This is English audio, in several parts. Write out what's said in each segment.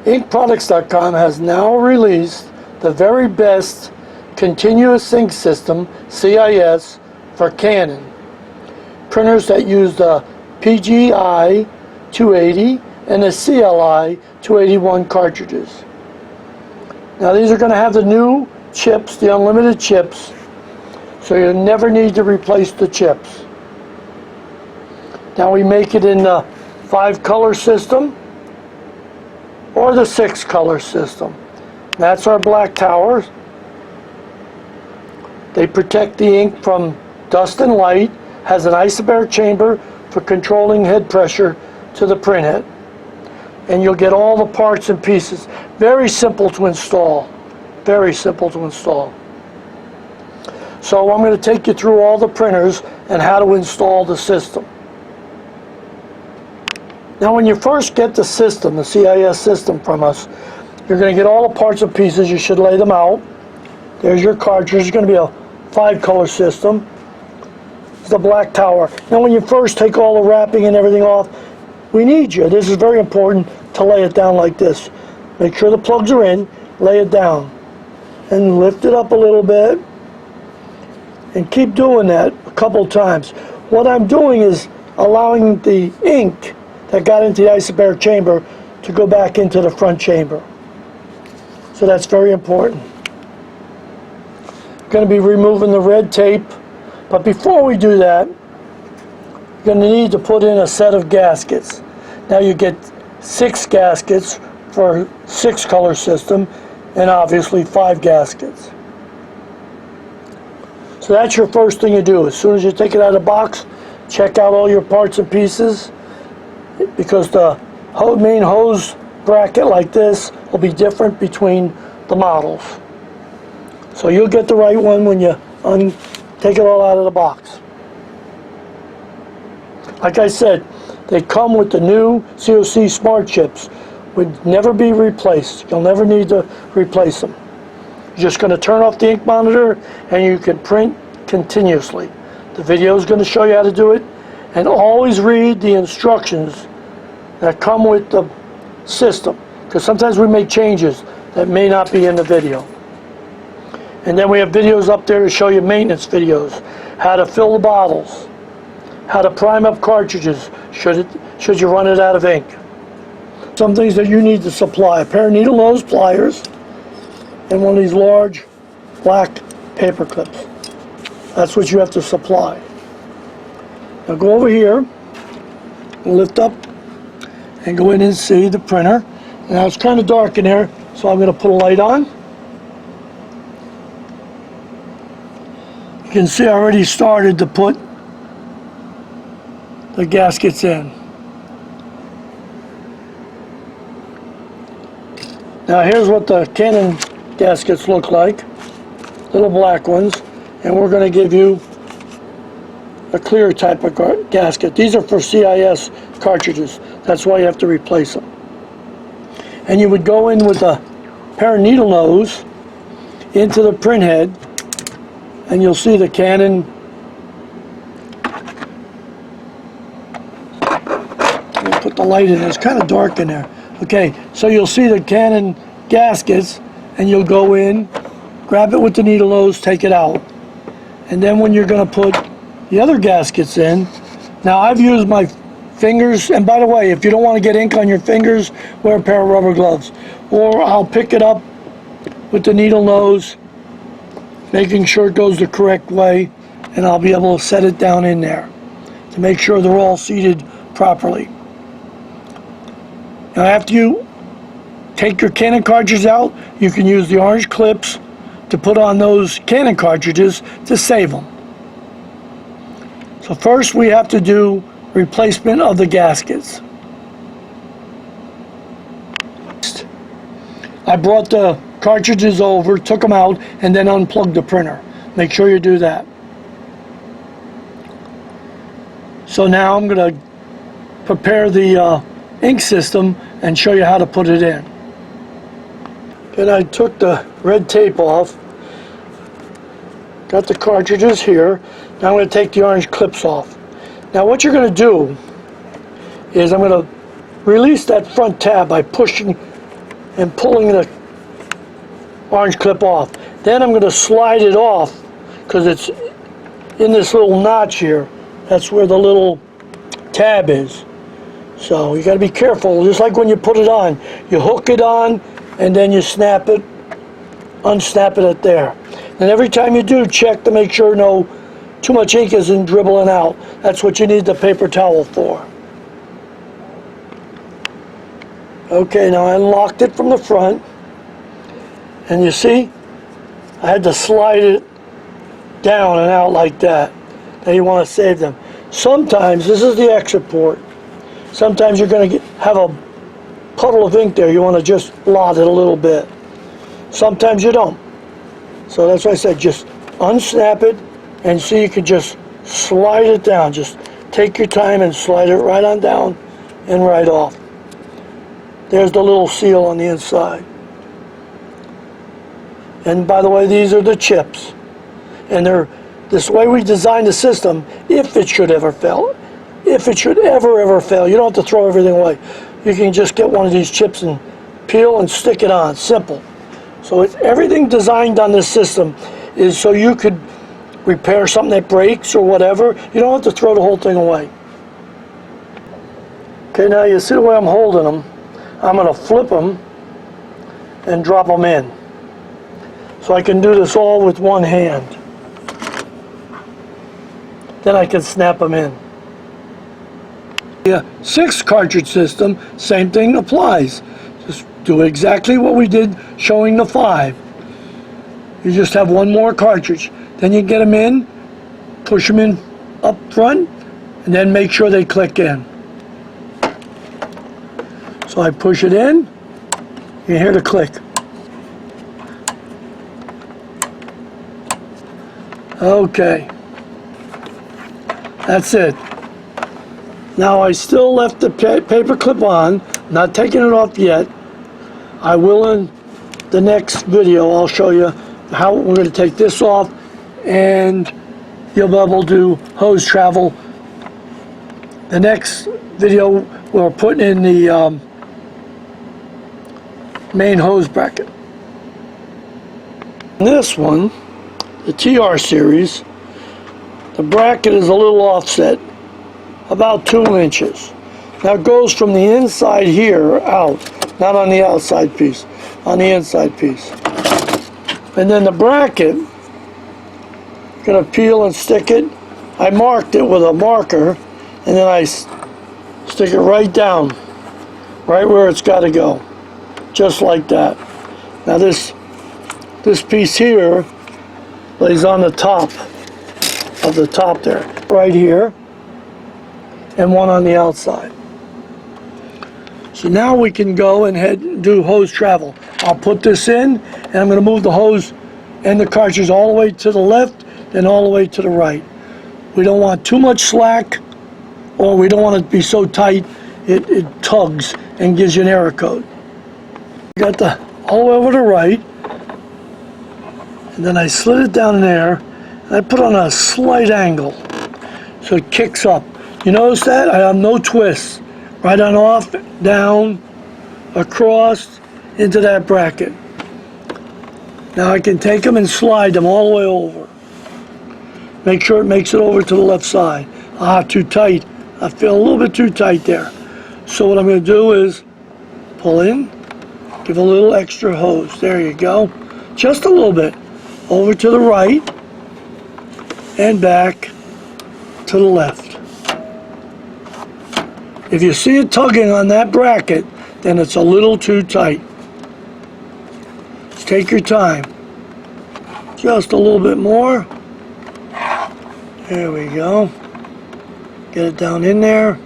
Inkproducts.com has now released the very best continuous ink system, CIS, for Canon. Printers that use the PGI 280 and the CLI 281 cartridges. Now these are going to have the new chips, the unlimited chips, so you never need to replace the chips. Now we make it in the 5-color system or the 6-color system. That's our black towers. They protect the ink from dust and light, has an isobaric chamber for controlling head pressure to the printhead. And you'll get all the parts and pieces. Very simple to install. Very simple to install. So I'm going to take you through all the printers and how to install the system. Now when you first get the system, the CIS system from us, you're going to get all the parts and pieces. You should lay them out. There's your cartridge. It's going to be a 5-color system. It's the black tower. Now when you first take all the wrapping and everything off, we need you. This is very important to lay it down like this. Make sure the plugs are in, lay it down. And lift it up a little bit. And keep doing that a couple times. What I'm doing is allowing the ink that got into the isobaric chamber to go back into the front chamber. So that's very important. Going to be removing the red tape. But before we do that, you're going to need to put in a set of gaskets. Now you get 6 gaskets for a 6-color system, and obviously 5 gaskets. So that's your first thing you do. As soon as you take it out of the box, check out all your parts and pieces, because the main hose bracket like this will be different between the models. So you'll get the right one when you take it all out of the box. Like I said, they come with the new COC smart chips. Would never be replaced. You'll never need to replace them. You're just going to turn off the ink monitor and you can print continuously. The video is going to show you how to do it. And always read the instructions that come with the system, because sometimes we make changes that may not be in the video. And then we have videos up there to show you maintenance videos, how to fill the bottles, how to prime up cartridges should you run it out of ink. Some things that you need to supply: a pair of needle nose pliers and one of these large black paper clips. That's what you have to supply. Now go over here, lift up, and go in and see the printer. Now it's kind of dark in there, so I'm going to put a light on. You can see I already started to put the gaskets in. Now here's what the Canon gaskets look like, little black ones, and we're going to give you a clear type of gasket. These are for CIS cartridges. That's why you have to replace them. And you would go in with a pair of needle nose into the print head, and you'll see the Canon. Let me put the light in there. It's kind of dark in there. Okay, so you'll see the Canon gaskets, and you'll go in, grab it with the needle nose, take it out. And then when you're going to put the other gaskets in, now I've used my fingers, and by the way, if you don't want to get ink on your fingers, wear a pair of rubber gloves. Or I'll pick it up with the needle nose, making sure it goes the correct way, and I'll be able to set it down in there to make sure they're all seated properly. Now after you take your Canon cartridges out, you can use the orange clips to put on those Canon cartridges to save them. So first we have to do replacement of the gaskets. I brought the cartridges over, took them out, and then unplugged the printer. Make sure you do that. So now I'm going to prepare the ink system and show you how to put it in. And I took the red tape off, got the cartridges here. Now I'm going to take the orange clips off. Now what you're going to do is I'm going to release that front tab by pushing and pulling the orange clip off. Then I'm going to slide it off because it's in this little notch here. That's where the little tab is. So you got to be careful, just like when you put it on. You hook it on and then you snap it, unsnap it at there. And every time you do, check to make sure no too much ink isn't dribbling out. That's what you need the paper towel for. Okay, now I unlocked it from the front. And you see, I had to slide it down and out like that. Now you want to save them. Sometimes, this is the exit port. Sometimes you're going to have a puddle of ink there. You want to just blot it a little bit. Sometimes you don't. So that's why I said just unsnap it, and see, you can just slide it down. Just take your time and slide it right on down and right off. There's the little seal on the inside. And by the way, these are the chips. And they're this way we designed the system, if it should ever fail. If it should ever fail, you don't have to throw everything away. You can just get one of these chips and peel and stick it on. Simple. So it's everything designed on this system is so you could repair something that breaks or whatever. You don't have to throw the whole thing away. Okay, now you see the way I'm holding them. I'm going to flip them and drop them in. So I can do this all with one hand. Then I can snap them in. The 6 cartridge system, same thing applies. Just do exactly what we did showing the 5. You just have one more cartridge. Then you get them in, push them in up front, and then make sure they click in. So I push it in, you hear the click. Okay. That's it. Now I still left the paper clip on, not taking it off yet. I will in the next video. I'll show you how we're going to take this off, and you'll be able to do hose travel. The next video we're putting in the main hose bracket. This one, the TR series, the bracket is a little offset, about 2 inches. Now it goes from the inside here out, not on the outside piece, on the inside piece. And then the bracket, gonna peel and stick it. I marked it with a marker, and then I stick it right down, right where it's got to go, just like that. Now this piece here lays on the top of the top there, right here, and one on the outside. So now we can go and do hose travel. I'll put this in, and I'm going to move the hose and the cartridge all the way to the left and all the way to the right. We don't want too much slack, or we don't want it to be so tight it tugs and gives you an error code. Got the all the way over to the right, and then I slid it down there. I put on a slight angle so it kicks up. You notice that? I have no twists. Right on off, down, across, into that bracket. Now I can take them and slide them all the way over. Make sure it makes it over to the left side. Too tight. I feel a little bit too tight there. So what I'm going to do is pull in, give a little extra hose. There you go. Just a little bit. Over to the right, and back to the left. If you see it tugging on that bracket, then it's a little too tight. Just take your time. Just a little bit more. There we go. Get it down in there.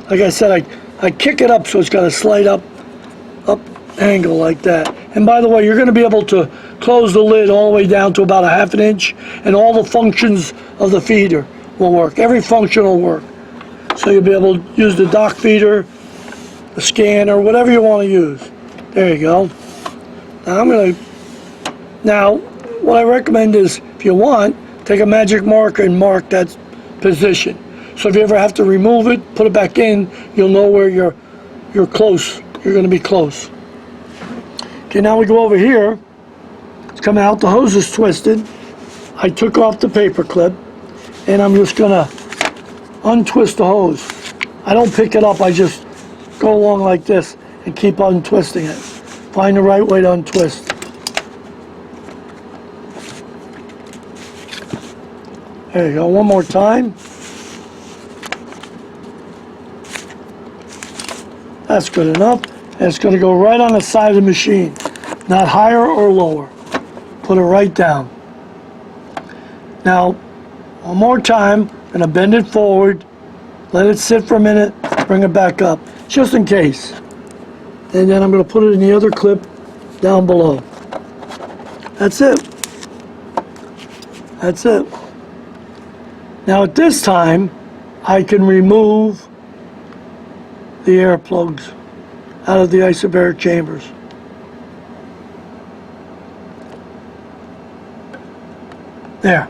Like I said, I kick it up so it's got a slight up angle like that. And by the way, you're going to be able to close the lid all the way down to about 1/2 inch, and all the functions of the feeder will work. Every function will work. So you'll be able to use the dock feeder, the scanner, whatever you want to use. There you go. Now what I recommend is, if you want, take a magic marker and mark that position. So if you ever have to remove it, put it back in, you'll know where you're close. You're going to be close. Okay, now we go over here. It's coming out, the hose is twisted. I took off the paper clip, and I'm just gonna untwist the hose. I don't pick it up, I just go along like this and keep untwisting it. Find the right way to untwist. There you go, one more time. That's good enough. And it's going to go right on the side of the machine, not higher or lower. Put it right down. Now, one more time, I'm going to bend it forward, let it sit for a minute, bring it back up, just in case. And then I'm going to put it in the other clip down below. That's it. That's it. Now at this time, I can remove the air plugs out of the isobaric chambers. There.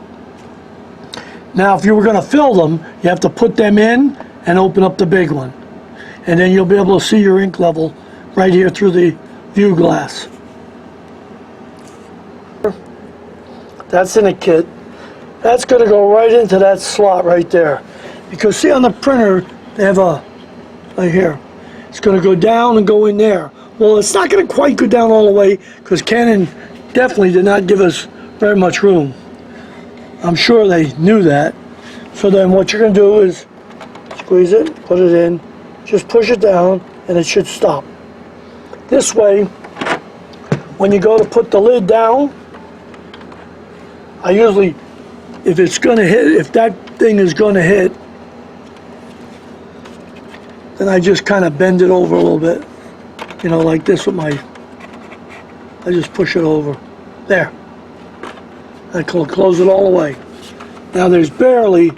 Now if you were going to fill them, you have to put them in and open up the big one. And then you'll be able to see your ink level right here through the view glass. That's in a kit. That's going to go right into that slot right there. Because see on the printer, they have a, right here. It's going to go down and go in there. Well, it's not going to quite go down all the way because Canon definitely did not give us very much room. I'm sure they knew that. So then what you're going to do is squeeze it, put it in, just push it down, and it should stop. This way, when you go to put the lid down, I usually, if it's going to hit, if that thing is going to hit, then I just kind of bend it over a little bit, you know, like this with my, I just push it over. There. I can close it all the way. Now there's barely,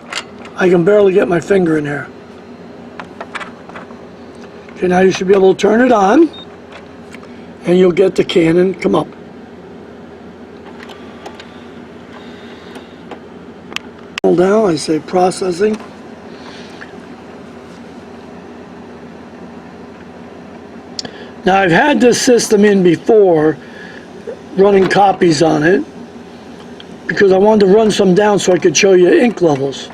I can barely get my finger in there. Okay, now you should be able to turn it on, and you'll get the Canon come up. Hold down, I say processing. Now I've had this system in before, running copies on it, because I wanted to run some down so I could show you ink levels.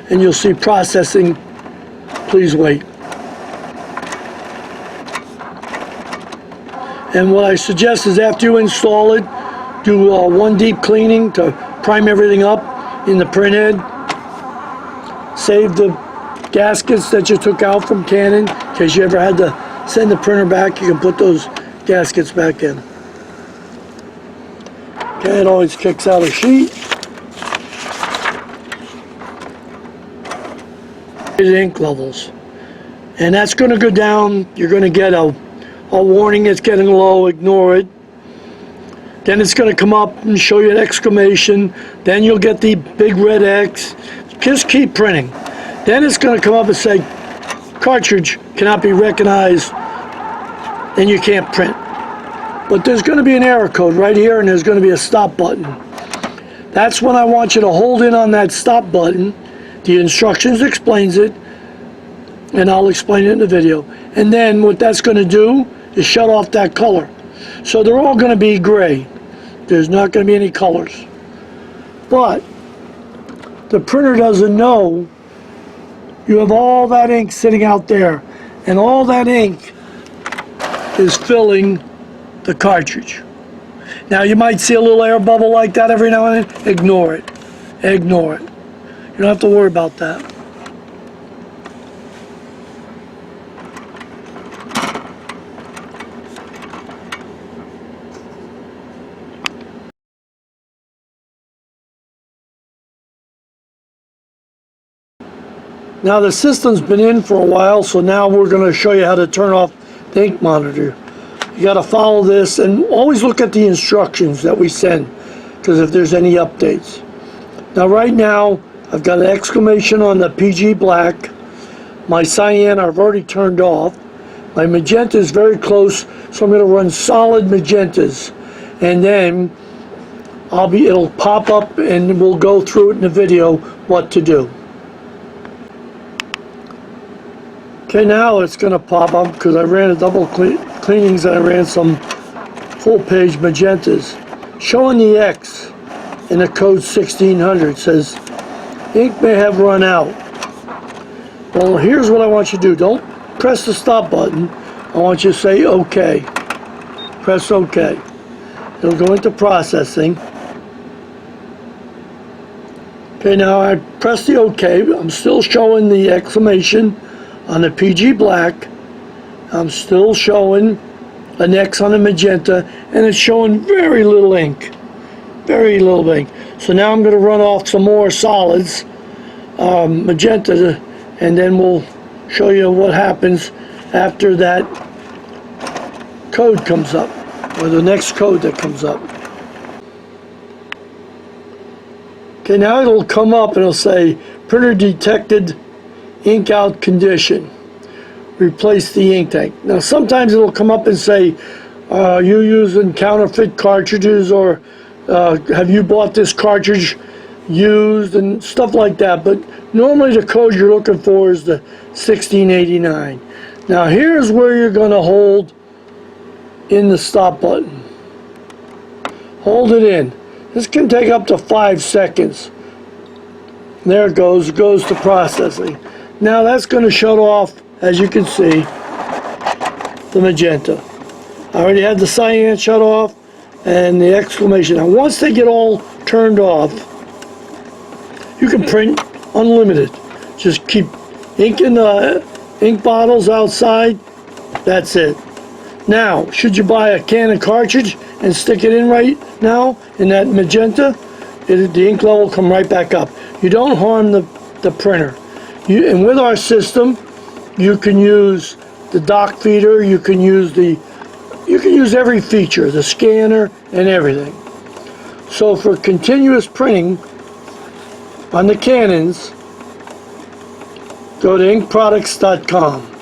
And you'll see processing, please wait. And what I suggest is after you install it, do one deep cleaning to prime everything up in the printhead. Save the gaskets that you took out from Canon, in case you ever had to send the printer back, you can put those gaskets back in. Okay, it always kicks out a sheet. Ink levels. And that's going to go down. You're going to get a warning it's getting low, ignore it. Then it's going to come up and show you an exclamation. Then you'll get the big red X. Just keep printing. Then it's going to come up and say, cartridge cannot be recognized and you can't print. But there's going to be an error code right here, and there's going to be a stop button. That's when I want you to hold in on that stop button. The instructions explains it, and I'll explain it in the video. And then what that's going to do is shut off that color. So they're all going to be gray. There's not going to be any colors. But the printer doesn't know you have all that ink sitting out there, and all that ink is filling the cartridge. Now you might see a little air bubble like that every now and then. Ignore it. Ignore it. You don't have to worry about that. Now the system's been in for a while, so now we're going to show you how to turn off the ink monitor. You got to follow this, and always look at the instructions that we send, because if there's any updates. Now right now I've got an exclamation on the PG black. My cyan I've already turned off. My magenta is very close, so I'm going to run solid magentas, and then it'll pop up and we'll go through it in the video what to do. Okay, now it's going to pop up because I ran a double cleanings and I ran some full page magentas, showing the X in the code 1600. It says ink may have run out. Well, here's what I want you to do. Don't press the stop button. I want you to say OK. Press OK. It'll go into processing. Okay, now I press the OK. I'm still showing the exclamation on the PG black. I'm still showing an X on the magenta, and it's showing very little ink. Very little ink. So now I'm going to run off some more solids, magenta, and then we'll show you what happens after that code comes up, or the next code that comes up. Okay, now it'll come up and it'll say printer detected ink out condition. Replace the ink tank. Now sometimes it'll come up and say you using counterfeit cartridges, or have you bought this cartridge used, and stuff like that. But normally the code you're looking for is the 1689. Now here's where you're going to hold in the stop button. Hold it in. This can take up to 5 seconds. There it goes to processing. Now that's going to shut off, as you can see, the magenta. I already had the cyan shut off and the exclamation. Now once they get all turned off, you can print unlimited. Just keep inking the ink bottles outside. That's it. Now, should you buy a Canon cartridge and stick it in right now in that magenta, the ink level will come right back up. You don't harm the printer. And with our system, you can use the dock feeder, you can use every feature, the scanner and everything. So for continuous printing on the Canons, go to inkproducts.com.